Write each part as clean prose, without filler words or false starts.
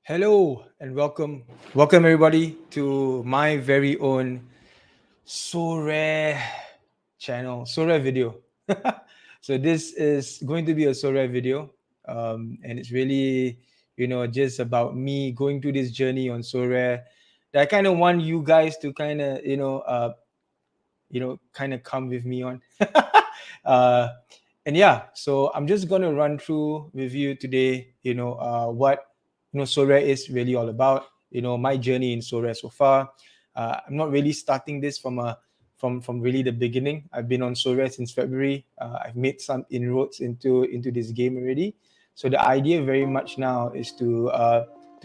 Hello and welcome everybody to my very own Sorare channel, Sorare video. So this is going to be a Sorare video, and it's really, just about me going through this journey on Sorare. That I kind of want you guys to kind of come with me on. uh, and yeah, so I'm just gonna run through with you today, what Sorare is really all about. My journey in Sorare so far. I'm not really starting this from really the beginning. I've been on Sorare since February. I've made some inroads into this game already. So the idea very much now is to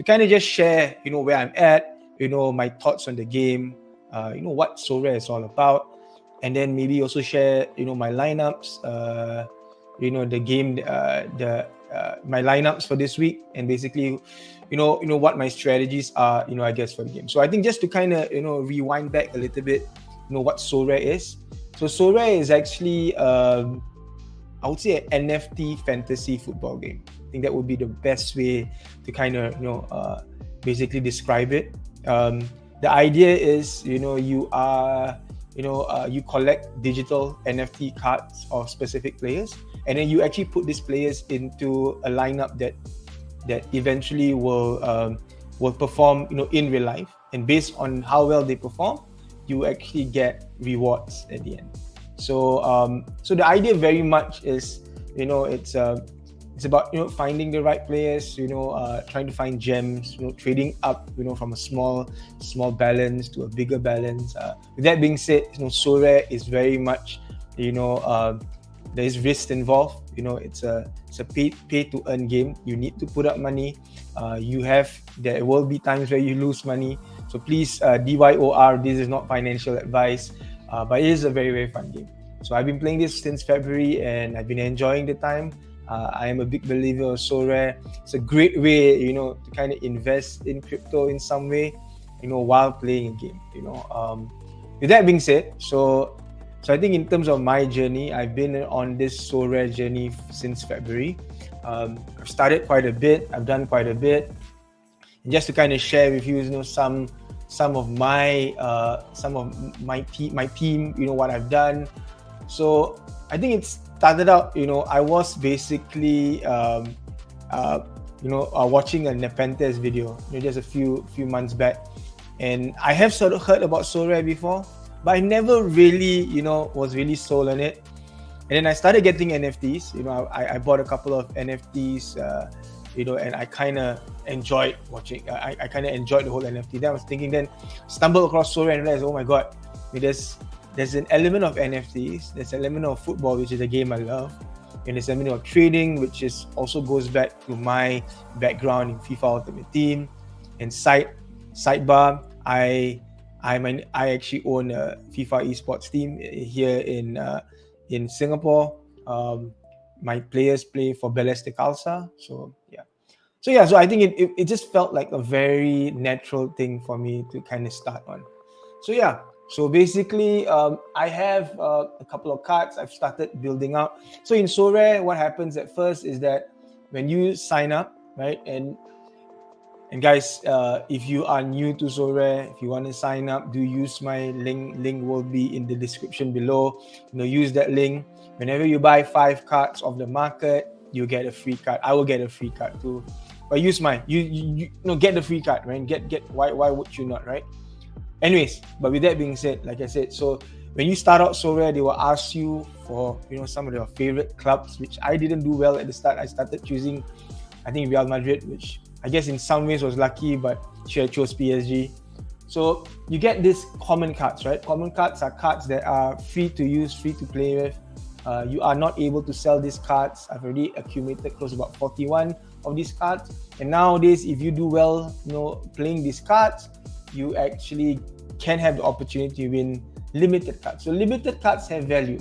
kind of just share, where I'm at, my thoughts on the game, what Sorare is all about, and then maybe also share my lineups, the game, the my lineups for this week, and basically what my strategies are, I guess, for the game. So I think just to kind of rewind back a little bit, what Sorare is. So Sorare is actually I would say an NFT fantasy football game. I think that would be the best way to kind of basically describe it. The idea is you are you collect digital NFT cards of specific players, and then you actually put these players into a lineup that eventually will perform in real life, and based on how well they perform, you actually get rewards at the end. So the idea very much is it's about finding the right players, trying to find gems, trading up from a small balance to a bigger balance. With that being said, Sorare is very much there is risk involved. It's a pay to earn game. You need to put up money. There will be times where you lose money. So please, DYOR, this is not financial advice, but it is a very, very fun game. So I've been playing this since February, and I've been enjoying the time. I am a big believer of Sorare. It's a great way, to kind of invest in crypto in some way, while playing a game. With that being said, so I think in terms of my journey, I've been on this Sorare journey since February. I've started quite a bit. I've done quite a bit. And just to kind of share with you, some of my team, what I've done. So I think it started out, I was basically watching a Nepenthes video, just a few months back, and I have sort of heard about Sorare before, but I never really was really sold on it. And then I started getting NFTs. I bought a couple of NFTs, and I kind of enjoyed watching. I kind of enjoyed the whole NFT. Then I was thinking, then stumbled across Sorare and realized, oh my god, there's an element of NFTs, there's an element of football, which is a game I love, and there's an element of trading, which is also goes back to my background in FIFA Ultimate Team. And sidebar, I actually own a FIFA esports team here in Singapore. My players play for Ballistic Alsa. So I think it just felt like a very natural thing for me to kind of start on. So basically, I have a couple of cards I've started building out. So in Sorare, what happens at first is that when you sign up, right, and guys, if you are new to Sorare, if you want to sign up, do use my link. Link will be in the description below. Use that link. Whenever you buy 5 cards of the market, you get a free card. I will get a free card too. But use mine. You get the free card, right? Get why would you not, right? Anyways, but with that being said, like I said, so when you start out Sorare, they will ask you for some of your favorite clubs, which I didn't do well at the start. I started choosing, I think, Real Madrid, which I guess in some ways was lucky, but I chose PSG. So you get these common cards, right? Common cards are cards that are free to use, free to play with. You are not able to sell these cards. I've already accumulated close to about 41 of these cards. And nowadays, if you do well, playing these cards, you actually can have the opportunity to win limited cards. So limited cards have value.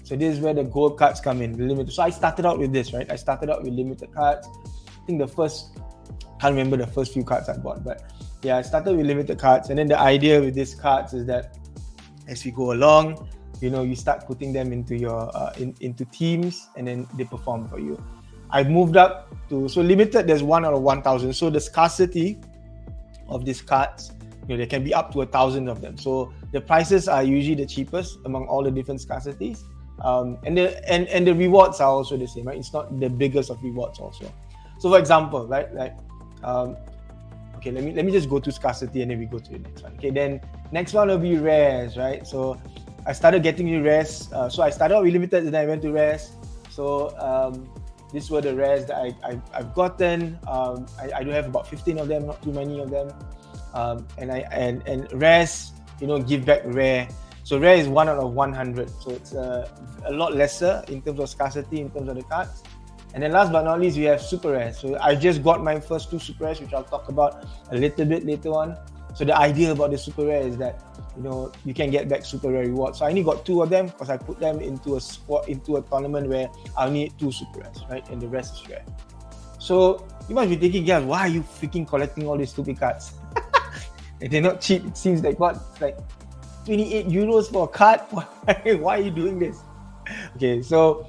So this is where the gold cards come in, limited. So I started out with this, right? I started out with limited cards. I think can't remember the first few cards I bought, but yeah, I started with limited cards. And then the idea with these cards is that as we go along, you start putting them into your into teams, and then they perform for you. I've moved up to, so limited, there's 1 out of 1,000. So the scarcity of these cards, there can be up to 1,000 of them. So the prices are usually the cheapest among all the different scarcities. And the rewards are also the same, right? It's not the biggest of rewards also. So for example, right, okay, let me just go to scarcity and then we go to the next one. Okay, then next one will be rares, right? So I started getting the rares. So I started out with limited, then I went to rares. So these were the rares that I've gotten. I do have about 15 of them, not too many of them. And rares, give back rare. So rare is 1 out of 100. So it's a lot lesser in terms of scarcity, in terms of the cards. And then last but not least, we have super rares. So I just got my first 2 super rares, which I'll talk about a little bit later on. So the idea about the super rare is that, you can get back super rare rewards. So I only got 2 of them because I put them into a squad, into a tournament where I need 2 super rares, right? And the rest is rare. So you must be thinking, guys, why are you freaking collecting all these stupid cards? And they're not cheap. It seems like what? It's like 28 euros for a card. Why are you doing this? Okay, so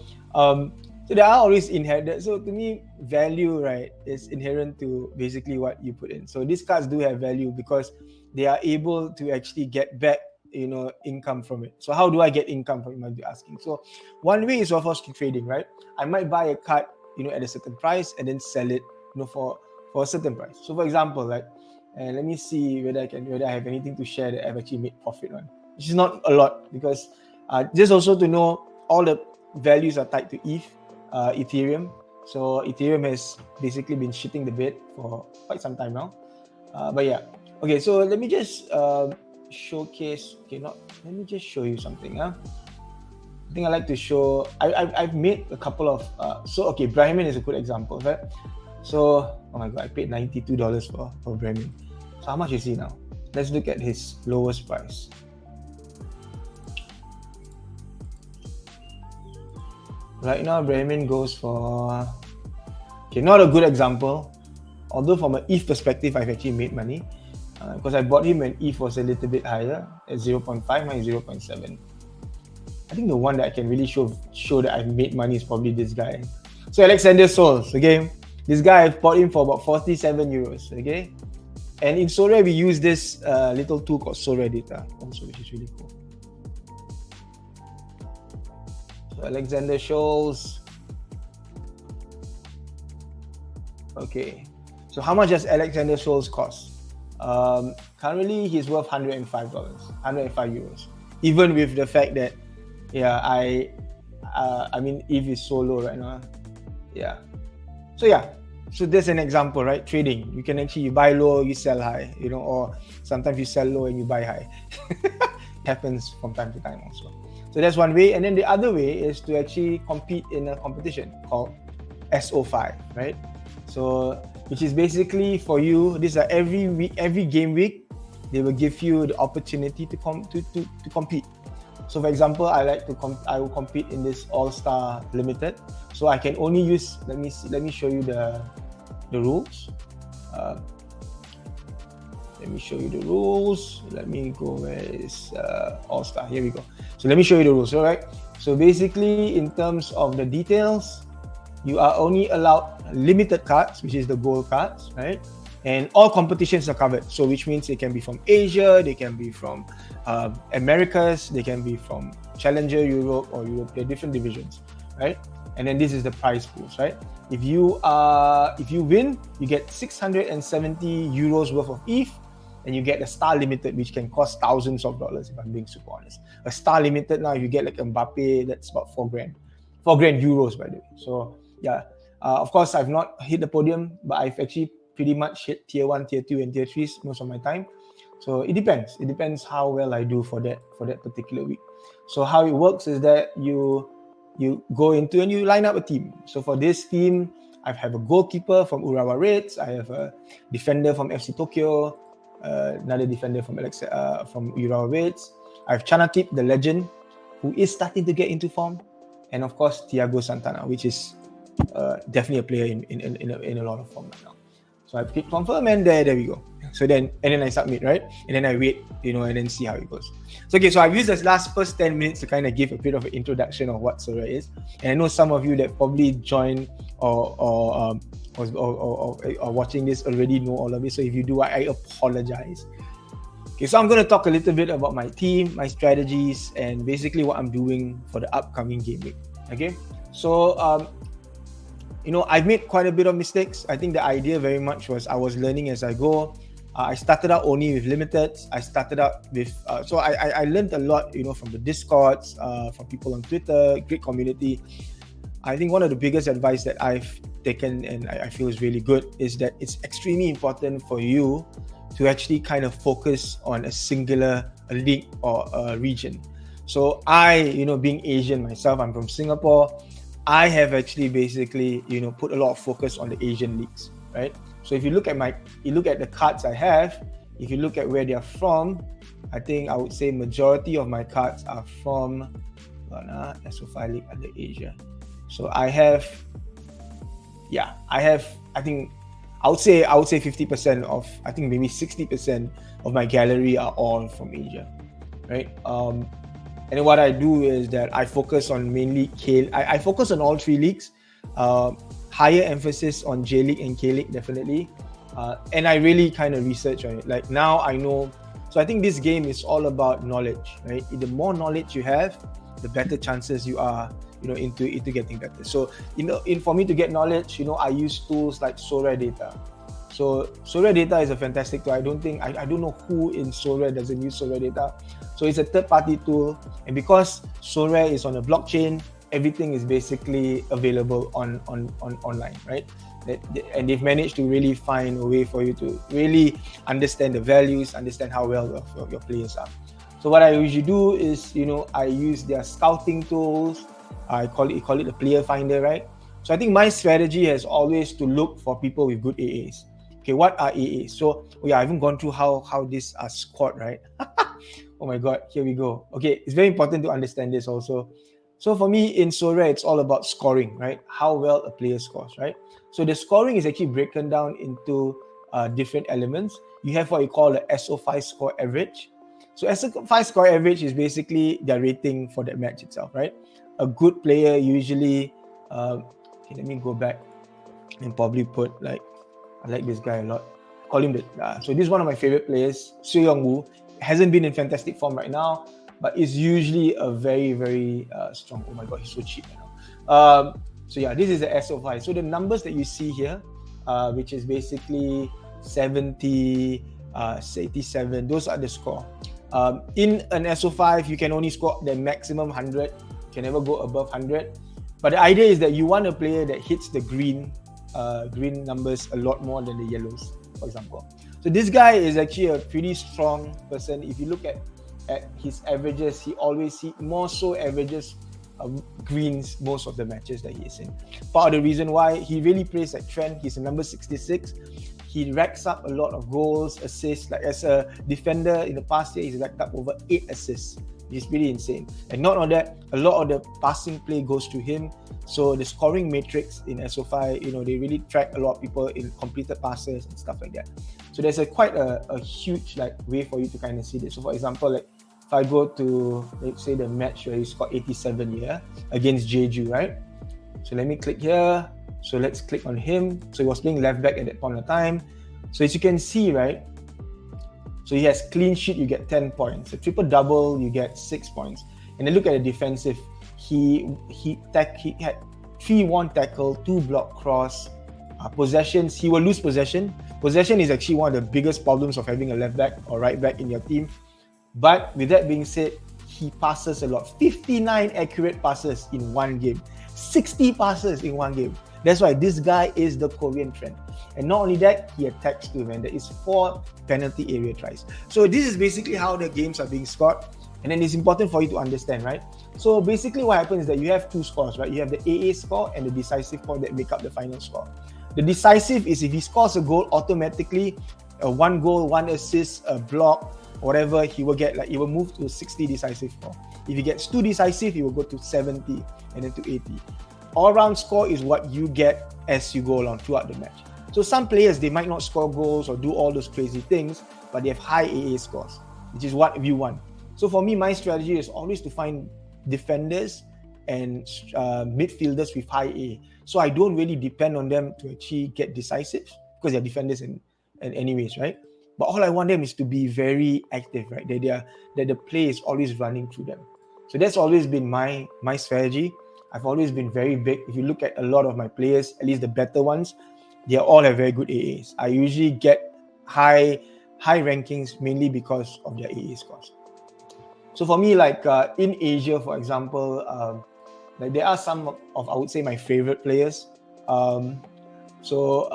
there are always inherent. So to me, value, right, is inherent to basically what you put in. So these cards do have value because they are able to actually get back, income from it. So how do I get income from it, you might be asking. So one way is, of course, trading, right? I might buy a card, at a certain price and then sell it, for a certain price. So for example, like, and let me see whether I have anything to share that I've actually made profit on, which is not a lot, because just also to know, all the values are tied to Ethereum. So Ethereum has basically been shitting the bed for quite some time now. But yeah, okay. So let me just showcase. Okay, let me just show you something. I think I like to show. I've made a couple of. So okay, Brahmin is a good example, right? So oh my god, I paid $92 for Brahmin. So how much is he now? Let's look at his lowest price. Right now, Brahmin goes for, okay, not a good example. Although from an ETH perspective, I've actually made money because I bought him when ETH was a little bit higher at 0.5, mine is 0.7. I think the one that I can really show that I've made money is probably this guy. So Alexander Souls, okay? This guy, I've bought him for about 47 euros, okay? And in Sorare, we use this little tool called Sorare Data also, which is really cool. So Alexander Scholes. Okay. So how much does Alexander Scholes cost? Currently, he's worth $105, 105 euros. Even with the fact that, yeah, I mean, ETH is so low right now. Yeah. So yeah. So there's an example, right? Trading. You can actually buy low, you sell high, or sometimes you sell low and you buy high. Happens from time to time also. So that's one way. And then the other way is to actually compete in a competition called SO5, right? So, which is basically for you, these are every week, every game week, they will give you the opportunity to compete. So for example, I will compete in this AllStar Limited. So I can only use, let me show you the rules. Let me show you the rules. Let me go, where is AllStar? Here we go. So let me show you the rules, all right? So basically, in terms of the details, you are only allowed limited cards, which is the gold cards, right? And all competitions are covered. So which means they can be from Asia, they can be from Americas, they can be from Challenger Europe or Europe. They're different divisions, right? And then this is the prize pools, right? If you win, you get 670 euros worth of ETH, and you get a star limited, which can cost thousands of dollars, if I'm being super honest. A star limited now, if you get like Mbappe, that's about 4 grand. 4 grand euros, by the way. So yeah, of course, I've not hit the podium, but I've actually pretty much hit tier 1, tier 2, and tier 3s most of my time. So it depends. It depends how well I do for that particular week. So how it works is that you go into and you line up a team. So for this team, I have a goalkeeper from Urawa Reds. I have a defender from FC Tokyo, another defender from Urawa Reds. I have Chanatip, the legend, who is starting to get into form, and of course Thiago Santana, which is definitely a player in a lot of form right now. So I click confirm, and there we go. So then I submit, right? And then I wait, and then see how it goes. So okay, so I've used this first 10 minutes to kind of give a bit of an introduction of what Sorare is. And I know some of you that probably joined or watching this already know all of this. So if you do, I apologize. Okay, so I'm going to talk a little bit about my team, my strategies, and basically what I'm doing for the upcoming game week. Okay, so I've made quite a bit of mistakes. I think the idea very much was I was learning as I go. I started out only with limiteds. I started out with so I learned a lot, from the Discords, from people on Twitter, great community. I think one of the biggest advice that I've taken and I feel is really good is that it's extremely important for you to actually kind of focus on a singular league or a region. So being Asian myself, I'm from Singapore. I have actually basically, put a lot of focus on the Asian leagues, right? So if you look at the cards I have, if you look at where they're from, I think I would say majority of my cards are from SO5 League under Asia. So I think I would say 50% of, I think maybe 60% of my gallery are all from Asia, right? And what I do is that I focus on mainly I focus on all three leagues. Higher emphasis on J League and K League, definitely. And I really kind of research on it. Like now I know, so I think this game is all about knowledge, right? The more knowledge you have, the better chances you are, into getting better. So, for me to get knowledge, I use tools like Sorare Data. So Sorare Data is a fantastic tool. I don't know who in Sorare doesn't use Sorare Data. So it's a third-party tool, and because Sorare is on a blockchain, everything is basically available on online, right? And they've managed to really find a way for you to really understand the values, understand how well your players are. So what I usually do is, I use their scouting tools. I call it the player finder, right? So I think my strategy has always to look for people with good AAs. Okay, what are AAs? So I haven't gone through how these are scored, right? Oh my God, here we go. Okay, it's very important to understand this also. So for me in Sorare, it's all about scoring, right? How well a player scores, right? So the scoring is actually broken down into different elements. You have what you call the SO5 score average. So SO5 score average is basically their rating for that match itself, right? A good player usually, okay, let me go back and probably put I like this guy a lot. Call him so this is one of my favorite players, Seo Young-woo. Hasn't been in fantastic form right now, but is usually a very, very strong. Oh my God, he's so cheap now. So yeah, this is the SO5. So the numbers that you see here, which is basically 70, 87, those are the score. In an SO5, you can only score the maximum 100. You can never go above 100. But the idea is that you want a player that hits the green numbers a lot more than the yellows, for example. So this guy is actually a pretty strong person. If you look at his averages, he more so averages greens most of the matches that he is in. Part of the reason why he really plays that trend, he's a number 66. He racks up a lot of goals, assists. Like as a defender in the past year, he's racked up over 8 assists. It's pretty insane. And not only that, a lot of the passing play goes to him. So the scoring matrix in SO5, they really track a lot of people in completed passes and stuff like that. So there's quite a huge way for you to kind of see this. So for example, if I go to, let's say, the match where he scored 87 here against Jeju, right? So let me click here. So let's click on him. So he was playing left back at that point of time. So as you can see, right? So he has clean sheet, you get 10 points. A triple double, you get 6 points. And then look at the defensive. He had 3-1 tackle, 2 block cross, possessions. He will lose possession. Possession is actually one of the biggest problems of having a left back or right back in your team. But with that being said, he passes a lot. 59 accurate passes in one game. 60 passes in one game. That's why this guy is the Korean trend. And not only that, he attacks too, man. There is 4 penalty area tries. So this is basically how the games are being scored. And then it's important for you to understand, right? So basically what happens is that you have 2 scores, right? You have the AA score and the decisive point that make up the final score. The decisive is if he scores a goal automatically, 1 goal, 1 assist, a block, whatever, he will get, he will move to 60 decisive score. If he gets 2 decisive, he will go to 70 and then to 80. All-round score is what you get as you go along throughout the match. So some players, they might not score goals or do all those crazy things, but they have high AA scores, which is what we want. So for me, my strategy is always to find defenders and midfielders with high AA. So I don't really depend on them to actually get decisive because they're defenders in anyways, right? But all I want them is to be very active, right? That the play is always running through them. So that's always been my strategy. I've always been very big. If you look at a lot of my players, at least the better ones, they all have very good AAs. I usually get high rankings mainly because of their AA scores. So for me, like in Asia, for example, like there are some of, I would say, my favorite players. So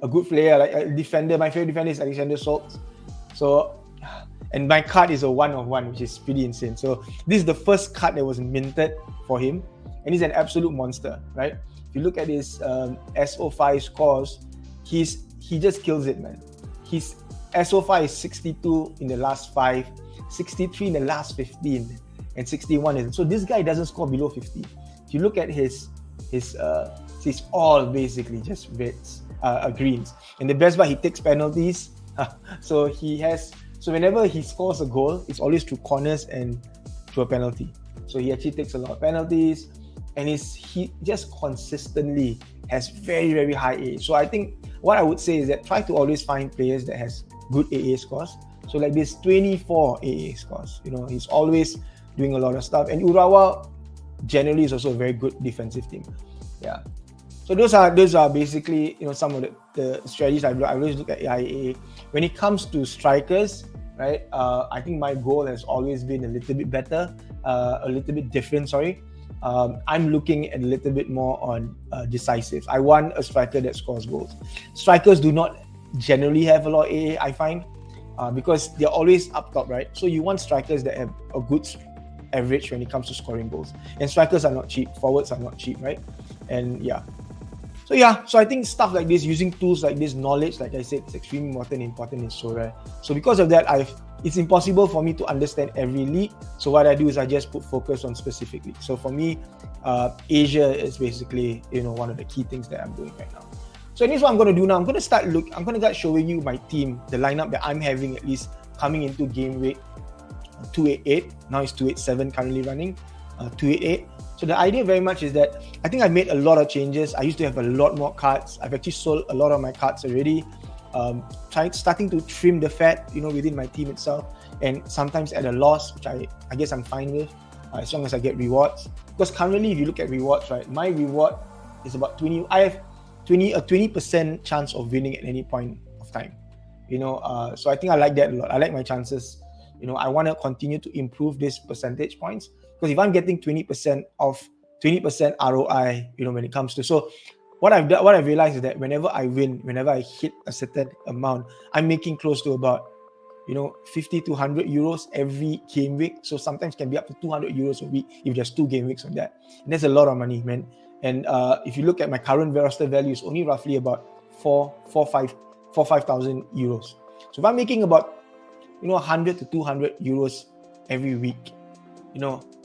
a good player, like a defender, my favorite defender is Alexander Schultz. So, and my card is a 1-of-1, which is pretty insane. So this is the first card that was minted for him, and he's an absolute monster, right? If you look at his SO5 scores, he just kills it, man. His SO5 is 62 in the last 5, 63 in the last 15, and 61 is. So this guy doesn't score below 50. If you look at his all basically just reds, greens, and the best part, he takes penalties. So whenever he scores a goal, it's always through corners and through a penalty. So he actually takes a lot of penalties, and he just consistently has very, very high AA. So I think what I would say is that try to always find players that has good AA scores. So like this 24 AA scores, he's always doing a lot of stuff. And Urawa generally is also a very good defensive team. Yeah. So those are basically some of the strategies I always look at AIA. When it comes to strikers, right? I think my goal has always been a little bit better, a little bit different. Sorry. I'm looking at a little bit more on decisive. I want a striker that scores goals. Strikers do not generally have a lot of AA, I find, because they're always up top, right? So you want strikers that have a good average when it comes to scoring goals. And strikers are not cheap. Forwards are not cheap, right? And yeah. So I think stuff like this, using tools like this, knowledge, like I said, it's extremely important in Sorare. So because of that, it's impossible for me to understand every league. So what I do is I just put focus on specific leagues. So for me, Asia is basically one of the key things that I'm doing right now. So this is what I'm going to do now. I'm going to start showing you my team, the lineup that I'm having at least coming into game week 288. Now it's 287 currently running, 288. So the idea very much is that I think I made a lot of changes. I used to have a lot more cards. I've actually sold a lot of my cards already. Starting to trim the fat, within my team itself, and sometimes at a loss, which I guess I'm fine with, as long as I get rewards. Because currently, if you look at rewards, right, my reward is about 20. I have a 20% chance of winning at any point of time. So I think I like that a lot. I like my chances. I want to continue to improve this percentage points, because if I'm getting 20% ROI, when it comes to, so what I've realized is that whenever I win, whenever I hit a certain amount, I'm making close to about 50 to 100 euros every game week. So sometimes can be up to 200 euros a week if there's 2 game weeks on that. And that's a lot of money, man. And if you look at my current roster value, it's only roughly about 5,000 euros. So if I'm making about 100 to 200 euros every week,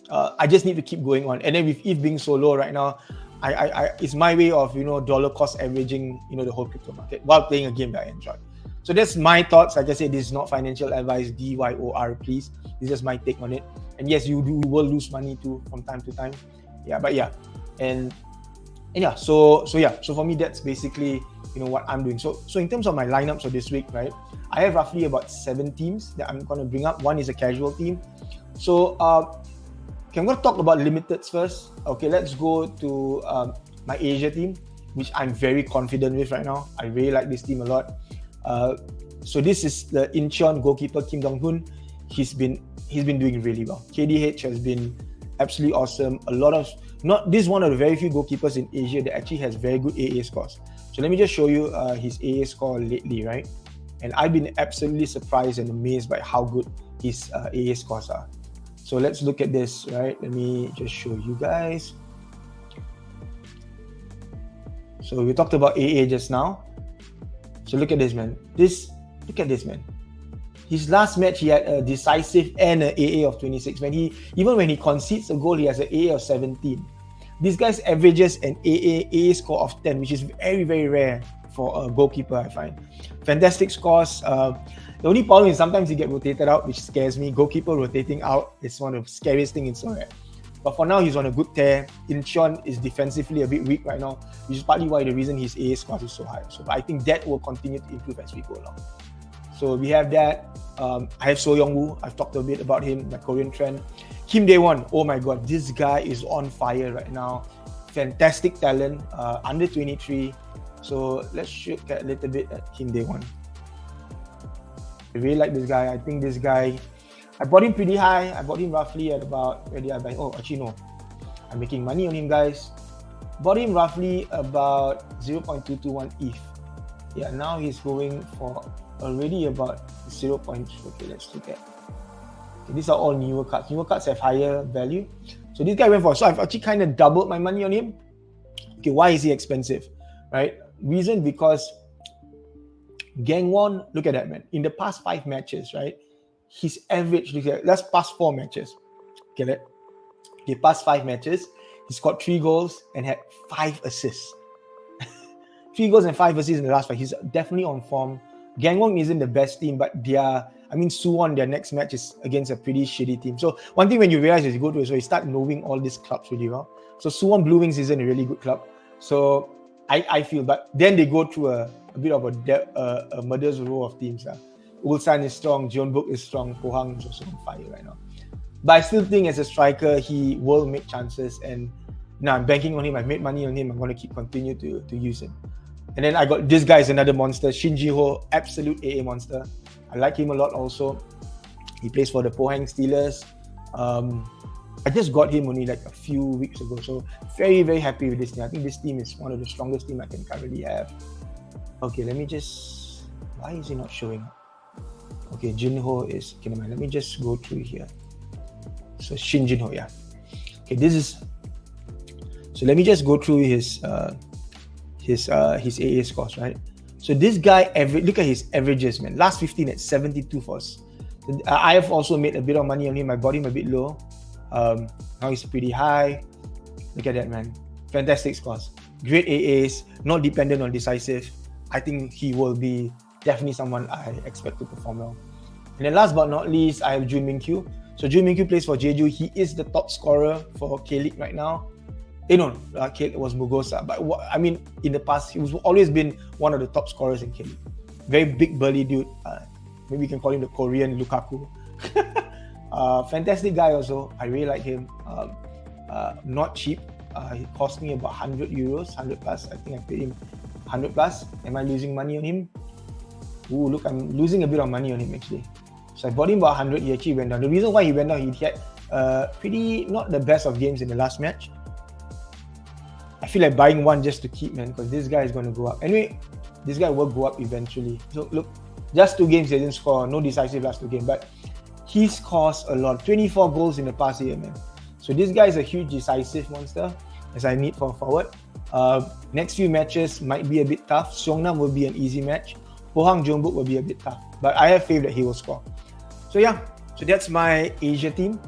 I just need to keep going on. And then with ETH being so low right now, I it's my way of dollar cost averaging the whole crypto market while playing a game that I enjoy. So that's my thoughts. Like I said, this is not financial advice, DYOR, please. This is just my take on it. And yes, you will lose money too from time to time. Yeah, but yeah, and yeah. So for me, that's basically what I'm doing. So in terms of my lineups for this week, right, I have roughly about 7 teams that I'm going to bring up. One is a casual team. So I'm going to talk about limiteds first. Okay, let's go to my Asia team, which I'm very confident with right now. I really like this team a lot. So this is the Incheon goalkeeper Kim Dong-hoon. He's been doing really well. KDH has been absolutely awesome. This is one of the very few goalkeepers in Asia that actually has very good AA scores. So let me just show you his AA score lately, right? And I've been absolutely surprised and amazed by how good his AA scores are. So let's look at this, right? Let me just show you guys. So we talked about AA just now. So look at this, man. Look at this, man. His last match, he had a decisive and an AA of 26. Even when he concedes a goal, he has an AA of 17. This guy averages an AA score of 10, which is very, very rare for a goalkeeper, I find. Fantastic scores. The only problem is sometimes he get rotated out, which scares me. Goalkeeper rotating out is one of the scariest things in Sorare. But for now, he's on a good tear. Incheon is defensively a bit weak right now, which is partly why the reason his AA score is so high. So I think that will continue to improve as we go along. So we have that. I have So Young-woo. I've talked a bit about him, the Korean trend. Kim Dae-won. Oh my God, this guy is on fire right now. Fantastic talent, under 23. So let's look at a little bit at Kim Dae-won. I really like this guy. I think this guy, I bought him pretty high. I bought him roughly at about, where did I buy? Oh, actually no. I'm making money on him, guys. Bought him roughly about 0.221 ETH. Yeah, now he's going for already about 0. Okay, let's look at. Okay, these are all newer cards. Newer cards have higher value. So this guy went for, so I've actually kind of doubled my money on him. Okay, why is he expensive? Right? Reason because Gangwon, look at that, man. In the past 5 matches, right? His average, look at, that's past 4 matches. Get it? The past 5 matches, he scored 3 goals and had 5 assists. 3 goals and 5 assists in the last 5. He's definitely on form. Gangwon isn't the best team, but Suwon, their next match is against a pretty shitty team. So one thing when you realize is you go to it, so you start knowing all these clubs really well. So Suwon Blue Wings isn't a really good club. So I feel, but then they go through a bit of a murderer's row of teams. Ulsan is strong, Jeonbuk is strong, Pohang is also on fire right now. But I still think as a striker, he will make chances, and now I'm banking on him. I've made money on him. I'm going to continue to use him. And then I got this guy is another monster, Shin Ji-ho, absolute AA monster. I like him a lot also. He plays for the Pohang Steelers. I just got him only like a few weeks ago. So very, very happy with this team. I think this team is one of the strongest team I can currently have. Okay, let me just, why is he not showing up? Okay, Jin-ho is, okay, let me just go through here. So Shin Jin-ho, yeah. Okay, this is, so let me just go through his AA scores, right? So this guy, look at his averages, man. Last 15 at 72 for us. I have also made a bit of money on him. I bought him a bit low. Now he's pretty high. Look at that, man. Fantastic scores. Great AAs, not dependent on decisive. I think he will be definitely someone I expect to perform well. And then last but not least, I have Jun Min-kyu. So Jun Min-kyu plays for Jeju. He is the top scorer for K-League right now. It was Mugosa. But I mean, in the past, he was always been one of the top scorers in K-League. Very big burly dude. Maybe we can call him the Korean Lukaku. Fantastic guy also. I really like him. Not cheap. He cost me about 100 euros, 100 plus. I think I paid him 100 plus. Am I losing money on him? Ooh, look, I'm losing a bit of money on him actually. So I bought him about 100. He actually went down. The reason why he went down, he had pretty not the best of games in the last match. I feel like buying one just to keep, man, because this guy is going to go up. Anyway, this guy will go up eventually. So look, just 2 games he didn't score, no decisive last 2 games, but he scores a lot. 24 goals in the past year, man. So this guy is a huge decisive monster, as I need for forward. Next few matches might be a bit tough. Seongnam will be an easy match. Pohang Jeonbuk will be a bit tough, but I have faith that he will score. So yeah, so that's my Asia team.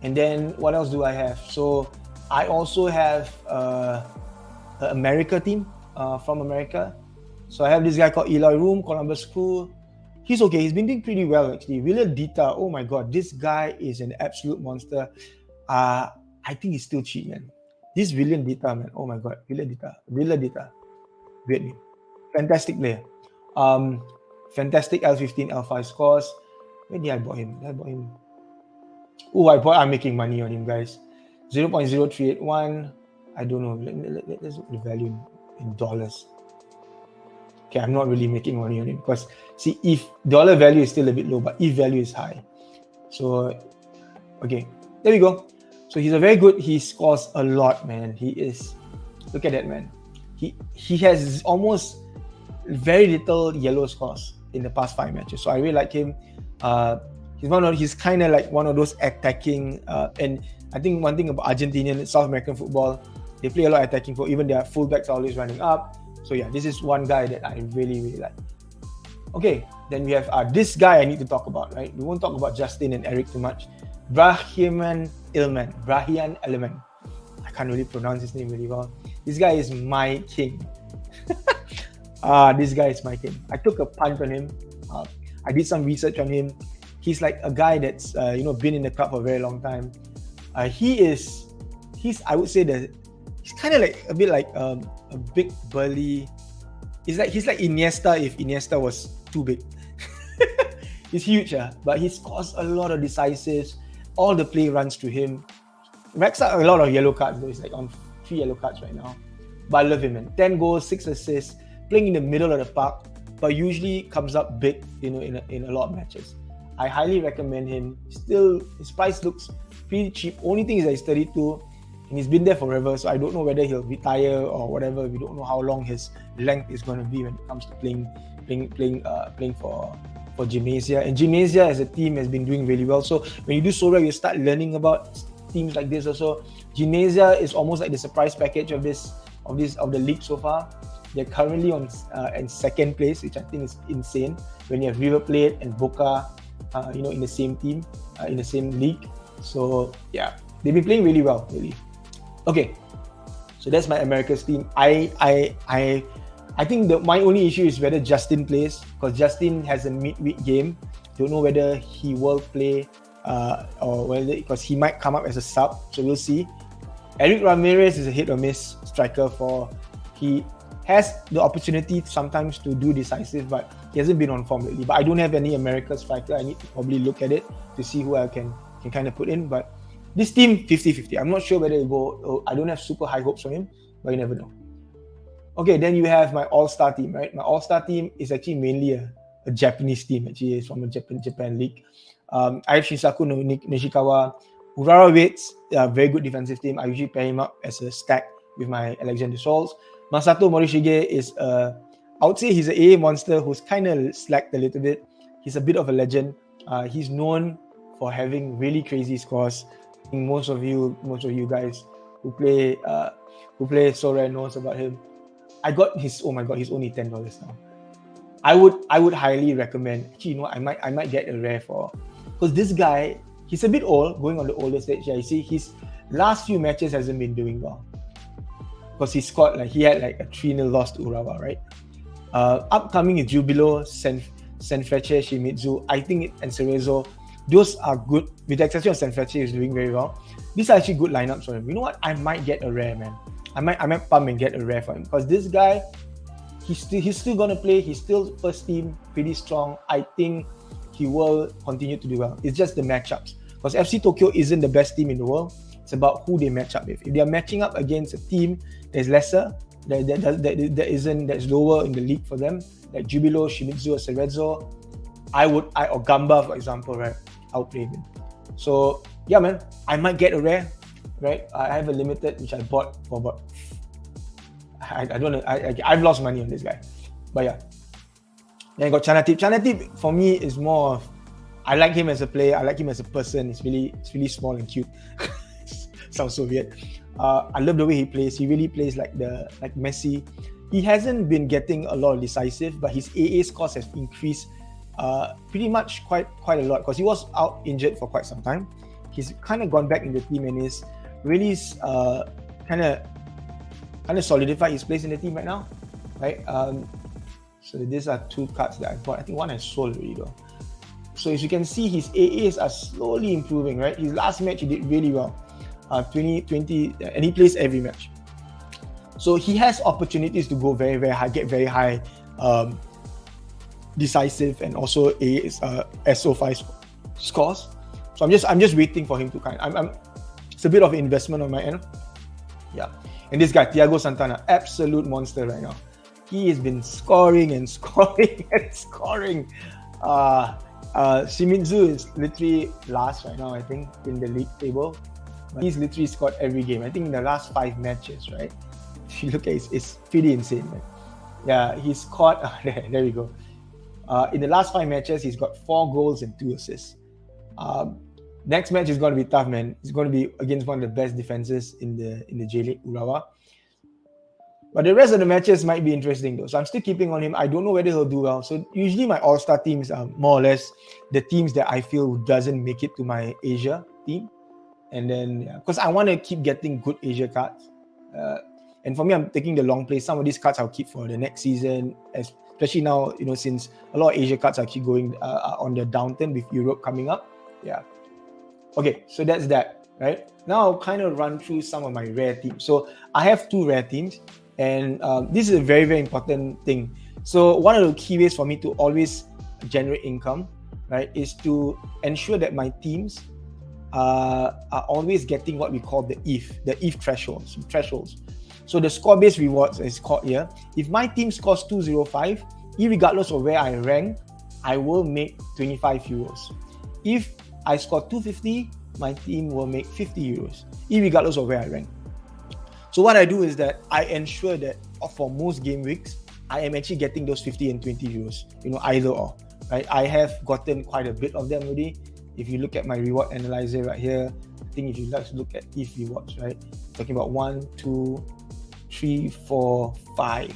And then what else do I have? So I also have an America team from America. So I have this guy called Eloy Room, Columbus Crew. He's okay. He's been doing pretty well actually. William Dita, oh my God, this guy is an absolute monster. I think he's still cheap, man. This William Dita, man. Oh my God, William Dita. Great name. Fantastic player. Fantastic L15, L5 scores. Where did I buy him? Oh, I'm making money on him, guys. 0.0381. I don't know. Let's look at the value in dollars. Okay, I'm not really making money on him because see, if dollar value is still a bit low, but if value is high. So, okay, there we go. So he's a very good. He scores a lot, man. He is. Look at that, man. He has almost very little yellow scores in the past 5 matches. So I really like him. He's kind of like one of those attacking. And I think one thing about Argentinian, South American football, they play a lot of attacking football. Even their fullbacks are always running up. So yeah, this is one guy that I really, really like. Okay, then we have this guy I need to talk about, right? We won't talk about Justin and Eric too much. Brahian Elman. I can't really pronounce his name really well. This guy is my king. This guy is my king. I took a punt on him. I did some research on him. He's like a guy that's been in the club for a very long time. He's I would say that he's kind of like a bit like a big burly. He's like Iniesta if Iniesta was too big. He's huge, but he scores a lot of decisives. All the play runs to him. Racks up a lot of yellow cards though. He's like on 3 yellow cards right now. But I love him, man. 10 goals, 6 assists, playing in the middle of the park, but usually comes up big, in a lot of matches. I highly recommend him. Still, his price looks pretty cheap. Only thing is that he's 32 and he's been there forever, so I don't know whether he'll retire or whatever. We don't know how long his length is going to be when it comes to playing for Gymnasia. And Gymnasia as a team has been doing really well. So when you do Sorare, you start learning about teams like this also. Gymnasia is almost like the surprise package of the league so far. They're currently in second place, which I think is insane. When you have River Plate and Boca, in the same team, in the same league. So yeah, they've been playing really well, really. Okay, so that's my Americas team. I think my only issue is whether Justin plays, because Justin has a midweek game. Don't know whether he will play or whether, because he might come up as a sub. So we'll see. Eric Ramirez is a hit or miss striker. He has the opportunity sometimes to do decisive, but he hasn't been on form lately. But I don't have any American striker. I need to probably look at it to see who I can kind of put in. But this team, 50-50. I'm not sure whether it will go. I don't have super high hopes for him, but you never know. Okay, then you have my AllStar team, right? My AllStar team is actually mainly a Japanese team. Actually, it's from a Japan league. I have Shisaku Nishikawa. Urawa Waits, a very good defensive team. I usually pair him up as a stack with my Alexander Sols. Masato Morishige is I would say he's an AA monster who's kind of slacked a little bit. He's a bit of a legend. He's known for having really crazy scores. I think most of you guys who play Sorare knows about him. I got his, oh my god, he's only $10 now. I would highly recommend. Actually, I might get a rare for, because this guy, he's a bit old, going on the older stage. Yeah, you see, his last few matches hasn't been doing well, because he had like a 3-0 loss to Urawa, right? Upcoming is Jubilo, Senfreche, Shimizu, I think, and Cerezo. Those are good. With the exception of Senfreche, is doing very well. These are actually good lineups for him. You know what? I might get a rare, man. I might pump and get a rare for him, because this guy, he's still gonna play. He's still first team, pretty strong. I think he will continue to do well. It's just the matchups, because FC Tokyo isn't the best team in the world. It's about who they match up with. If they are matching up against a team that's lesser, that's lower in the league for them, like Jubilo, Shimizu, or Cerezo, or Gamba, for example, right? I'll play him. So yeah, man, I might get a rare, right? I have a limited which I bought for about. I don't know. I've lost money on this guy, but yeah. Then I got Chanatip. Chanatip for me is more of, I like him as a player. I like him as a person. It's really small and cute. Sounds so weird. I love the way he plays. He really plays like Messi. He hasn't been getting a lot of decisive, but his AA scores have increased pretty much quite a lot, because he was out injured for quite some time. He's kind of gone back in the team and is really kind of solidified his place in the team right now, right? So these are 2 cards that I bought. I think one I sold already though. So as you can see, his AAs are slowly improving, right? His last match he did really well, 20, and he plays every match. So he has opportunities to go very, very high, get very high decisive, and also SO5 scores. So I'm just waiting for him to it's a bit of an investment on my end. Yeah. And this guy, Thiago Santana, absolute monster right now. He has been scoring and scoring and scoring. Shimizu is literally last right now, I think, in the league table. But he's literally scored every game. I think in the last 5 matches, right? If you look at it, it's pretty insane, man. Yeah, he's scored. There we go. In the last 5 matches, he's got 4 goals and 2 assists. Next match is going to be tough, man. It's going to be against one of the best defenses in the J League, Urawa. But the rest of the matches might be interesting though. So I'm still keeping on him. I don't know whether he'll do well. So usually my all-star teams are more or less the teams that I feel doesn't make it to my Asia team. And then, because I want to keep getting good Asia cards. And for me, I'm taking the long play. Some of these cards I'll keep for the next season, especially now, since a lot of Asia cards are keep going on the downturn with Europe coming up. Yeah. Okay, so that's that, right? Now I'll kind of run through some of my rare teams. So I have 2 rare teams, and this is a very, very important thing. So one of the key ways for me to always generate income, right, is to ensure that my teams are always getting what we call the ETH thresholds. So the score-based rewards is called here. If my team scores 205, irregardless of where I rank, I will make 25 euros. If I score 250, my team will make 50 euros, irregardless of where I rank. So what I do is that I ensure that for most game weeks, I am actually getting those 50 and 20 euros, either or, right? I have gotten quite a bit of them already. If you look at my reward analyzer right here, I think if you like to look at ETH rewards, right? Talking about 1, 2, 3, 4, 5,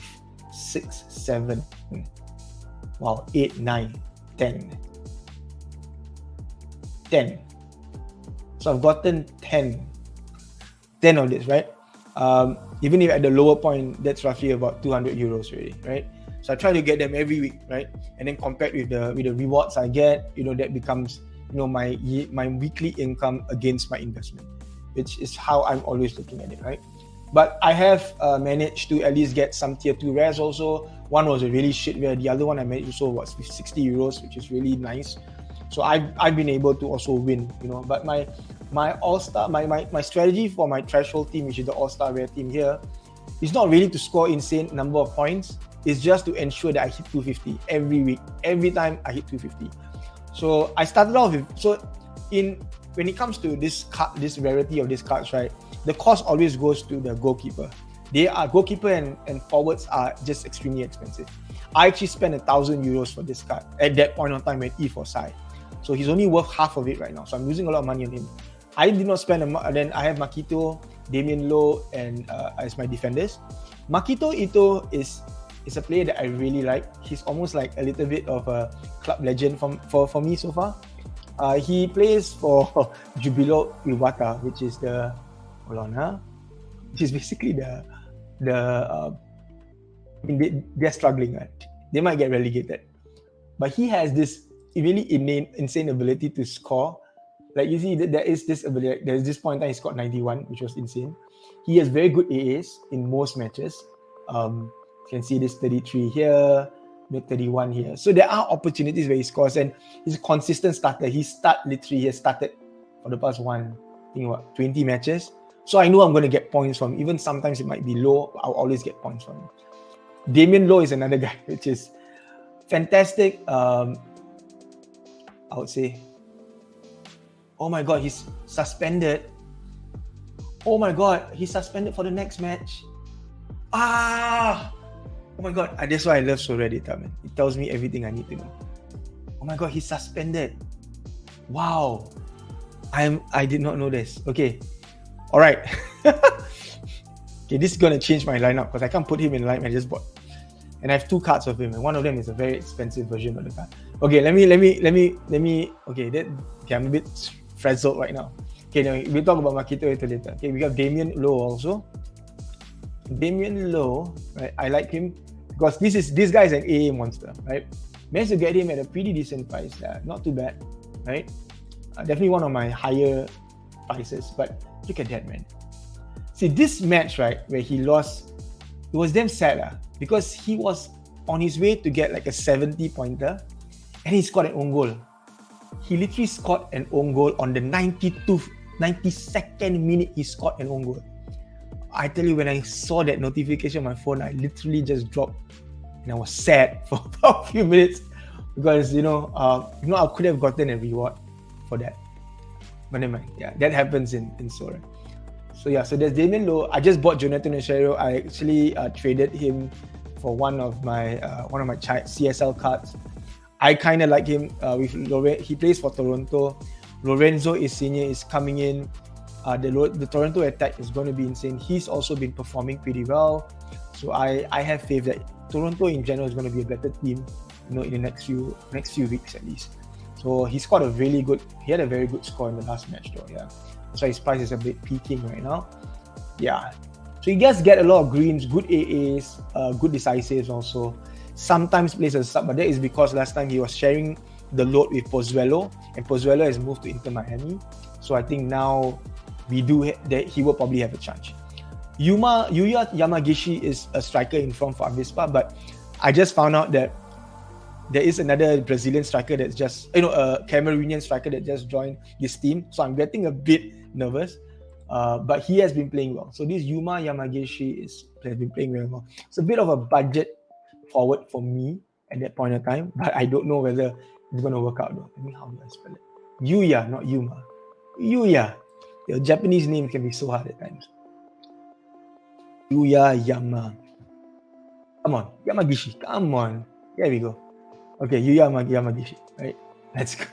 6, 7, wow, 8, 9, 10. So I've gotten 10 of this, right? Even if at the lower point, that's roughly about 200 euros already, right? So I try to get them every week, right? And then compared with the rewards I get, that becomes my weekly income against my investment, which is how I'm always looking at it, right? But I have managed to at least get some tier 2 rares also. One was a really shit rare. The other one I managed also was 60 euros, which is really nice. So I've been able to also win, But my all-star, my strategy for my threshold team, which is the all-star rare team here, is not really to score insane number of points. It's just to ensure that I hit 250 every week. Every time I hit 250. So I started off with, when it comes to this rarity of these cards, right, the cost always goes to the goalkeeper. Goalkeeper and forwards are just extremely expensive. I actually spent 1,000 euros for this card at that point of time when E was high. So he's only worth half of it right now. So I'm losing a lot of money on him. I did not spend then I have Makito, Damien Lowe, and as my defenders. Makito Ito is a player that I really like. He's almost like a little bit of a club legend for me so far. He plays for Jubilo Iwata, which is which is basically they're struggling, right? They might get relegated. But he has this really insane ability to score. Like you see, there is this ability. There's this point in time he scored 91, which was insane. He has very good AAs in most matches. You can see this 33 here, 31 here. So there are opportunities where he scores, and he's a consistent starter. He has started for the past 20 matches. So I know I'm going to get points from him. Even sometimes it might be low, I'll always get points from him. Damien Lowe is another guy, which is fantastic. I would say, oh my God, he's suspended. Oh my God, he's suspended for the next match. Oh my God, that's why I love Sorare data, man. It tells me everything I need to know. Oh my God, he's suspended. Wow. I did not know this. Okay. All right. Okay, this is gonna change my lineup because I can't put him in line I just bought. And I have 2 cards of him, and one of them is a very expensive version of the card. Okay, let me. Okay, I'm a bit frazzled right now. Okay, now we'll talk about Makito later. Okay, we got Damien Lowe also. Damien Lowe, right? I like him because this guy is an AA monster, right? Managed to get him at a pretty decent price. Not too bad, right? Definitely one of my higher prices. But look at that, man. See, this match, right, where he lost, it was damn sad, because he was on his way to get like a 70 pointer, and he scored an own goal. He literally scored an own goal on the 92nd minute. He scored an own goal. I tell you, when I saw that notification on my phone, I literally just dropped, and I was sad for a few minutes because I could have gotten a reward for that. But never mind. Yeah, that happens in Sorare. So yeah, so there's Damien Lowe. I just bought Jonathan Oshiro. I actually traded him for one of my CSL cards. I kind of like him with Lorenzo. He plays for Toronto. Lorenzo Insigne is coming in. The Toronto attack is going to be insane. He's also been performing pretty well. So I have faith that Toronto in general is going to be a better team, in the next few weeks at least. So he had a very good score in the last match though. Yeah, that's why his price is a bit peaking right now. Yeah. So he does get a lot of greens, good AAs, good decisives also. Sometimes plays as a sub, but that is because last time he was sharing the load with Pozuelo, and Pozuelo has moved to Inter Miami. So I think now that he will probably have a chance. Yuya Yamagishi is a striker in front for Avispa, but I just found out that there is another Brazilian striker that's just, a Cameroonian striker that just joined this team. So I'm getting a bit nervous. But he has been playing well. So this Yuma Yamagishi has been playing very well. It's a bit of a budget forward for me at that point of time, but I don't know whether it's going to work out though. How do I spell it? Yuya, not Yuma. Yuya. Your Japanese name can be so hard at times. Yuya Yama. Come on, Yamagishi. Come on. There we go. Okay, Yuya Yamagishi. Right? Let's go.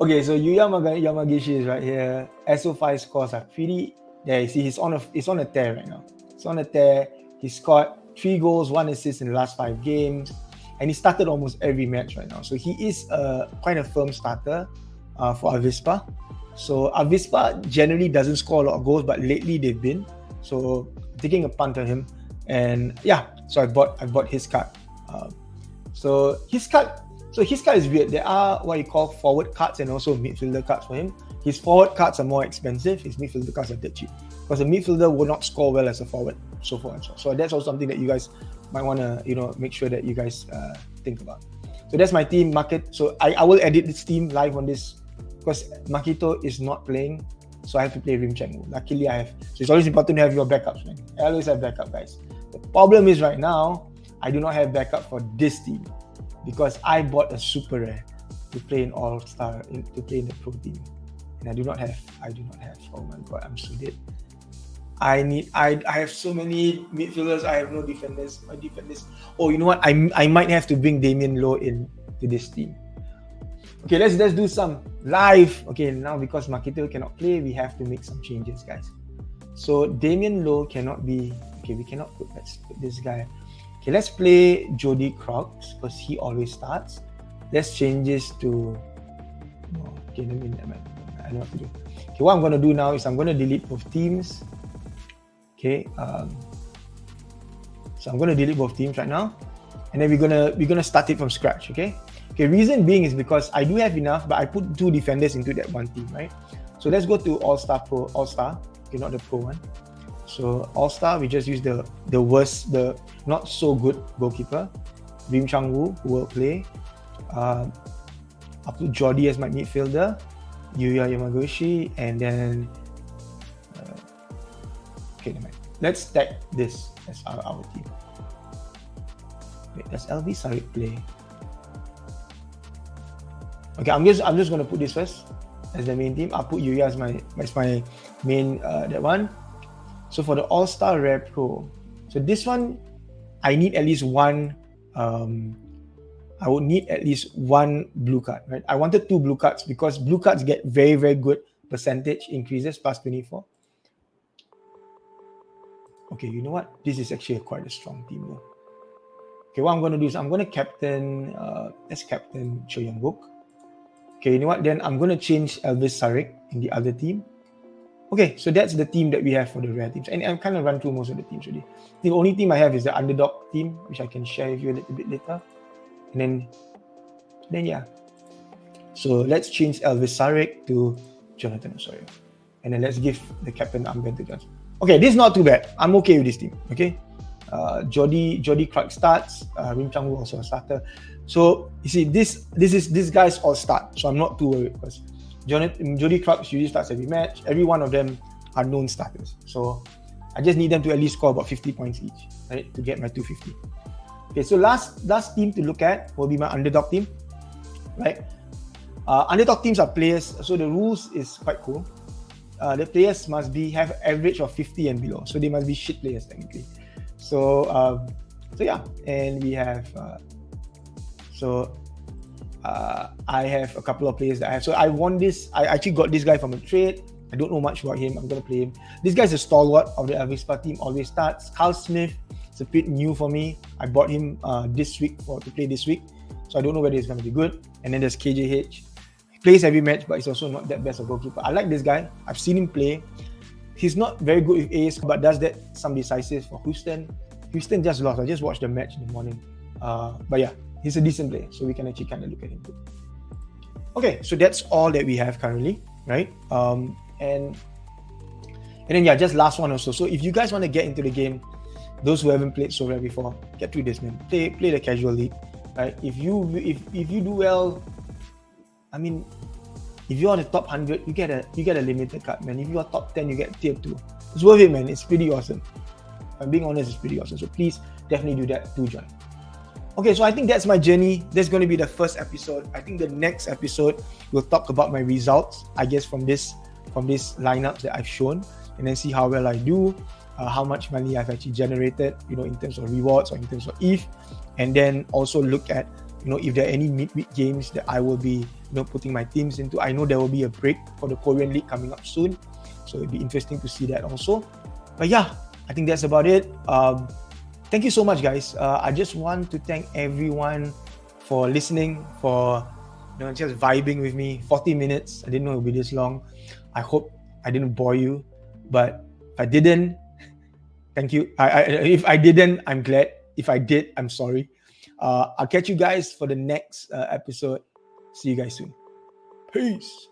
Okay, so Yuya Yamagishi is right here. SO5 scores are pretty. There, you see, he's on a tear right now. He's on a tear. He scored 3 goals, 1 assist in the last 5 games, and he started almost every match right now. So he is quite a firm starter for Avispa. So Avispa generally doesn't score a lot of goals, but lately they've been. So taking a punt on him, and yeah, so I bought his card. So his card is weird. There are what you call forward cards and also midfielder cards for him. His forward cards are more expensive. His midfielder cards are dead cheap because a midfielder will not score well as a forward, so forth and so on. So that's also something that you guys might want to make sure that you guys think about. So that's my team market. So I will edit this team live on this because Makito is not playing, so I have to play Rim Chengwu. Luckily I have. So it's always important to have your backups, man. I always have backup, guys. The problem is right now I do not have backup for this team because I bought a super rare to play in AllStar, to play in the pro team, and I do not have. Oh my god, I'm so dead. I have so many midfielders. I have no defenders. My defenders. Oh, you know what? I might have to bring Damien Lowe in to this team. Okay, let's do some live. Okay, now because Makito cannot play, we have to make some changes, guys. So Damien Lowe cannot be. Okay, we cannot put. Let's put this guy. Okay, let's play Jody Crocs because he always starts. Let's change this to. Okay, I don't know what to do. Okay, what I'm going to do now is I'm going to delete both teams. Okay, so I'm going to delete both teams right now, and then we're gonna start it from scratch. Okay. Okay. Reason being is because I do have enough, but I put 2 defenders into that one team, right? So let's go to AllStar Pro. AllStar. Okay, not the Pro one. So AllStar, we just use the worst, the not so good goalkeeper, Rim Changwoo, who will play. I'll put Jordi as my midfielder, Yuya Yamaguchi, and then okay, let's tag this as our team. Wait, does LV Sarik play? Okay, I'm just gonna put this first as the main team. I'll put Yuya as my main that one. So for the AllStar Rare Pro, so this one, I need at least one. I would need at least 1 blue card, right? I wanted 2 blue cards because blue cards get very, very good percentage increases, plus 24. Okay, you know what? This is actually quite a strong team though. Okay, what I'm going to do is I'm going to captain, let's captain Cho Young Wook. Okay, you know what? Then I'm going to change Elvis Sarik in the other team. Okay, so that's the team that we have for the rare teams. And I'm kind of run through most of the teams already. The only team I have is the underdog team, which I can share with you a little bit later. And then yeah. So let's change Elvis Sarik to Jonathan Osorio. And then let's give the captain armband to Johnson. Okay, this is not too bad. I'm okay with this team. Okay. Jody Clark starts, Rim Changwoo also a starter. So you see, this guy's all start. So I'm not too worried because Jody Clark usually starts every match. Every one of them are known starters. So I just need them to at least score about 50 points each, right? To get my 250. Okay, so last team to look at will be my underdog team, right? Underdog teams are players. So the rules is quite cool. The players must have average of 50 and below. So they must be shit players technically. So yeah, and we have I have a couple of players that I have. So I won this. I actually got this guy from a trade. I don't know much about him. I'm gonna play him. This guy's a stalwart of the Avispa team. Always starts. Carl Smith. It's a bit new for me. I bought him this week to play this week. So I don't know whether he's gonna be good. And then there's KJH. He plays every match, but he's also not that best a goalkeeper. I like this guy. I've seen him play. He's not very good with AS, but does that some decisive for Houston. Houston just lost. I just watched the match in the morning. But yeah, he's a decent player, so we can actually kind of look at him. Okay, so that's all that we have currently, right? And then yeah, just last one also. So if you guys want to get into the game, those who haven't played Sorare before, get through this, man. Play the casual league, right? If you do well, I mean, if you're on the top 100, you get a limited card, man. If you're top 10, you get tier 2. It's worth it, man. It's pretty awesome. If I'm being honest, it's pretty awesome. So please definitely do that. Do join. Okay, so I think that's my journey. That's going to be the first episode. I think the next episode we'll talk about my results, I guess, from this lineups that I've shown, and then see how well I do, how much money I've actually generated, in terms of rewards or in terms of ETH, and then also look at, if there are any midweek games that I will be, putting my teams into. I know there will be a break for the Korean League coming up soon, so it'd be interesting to see that also. But yeah, I think that's about it. Thank you so much, guys. I just want to thank everyone for listening, for just vibing with me. 40 minutes. I didn't know it would be this long. I hope I didn't bore you, but if I didn't, thank you. If I didn't, I'm glad. If I did, I'm sorry. I'll catch you guys for the next episode. See you guys soon. Peace.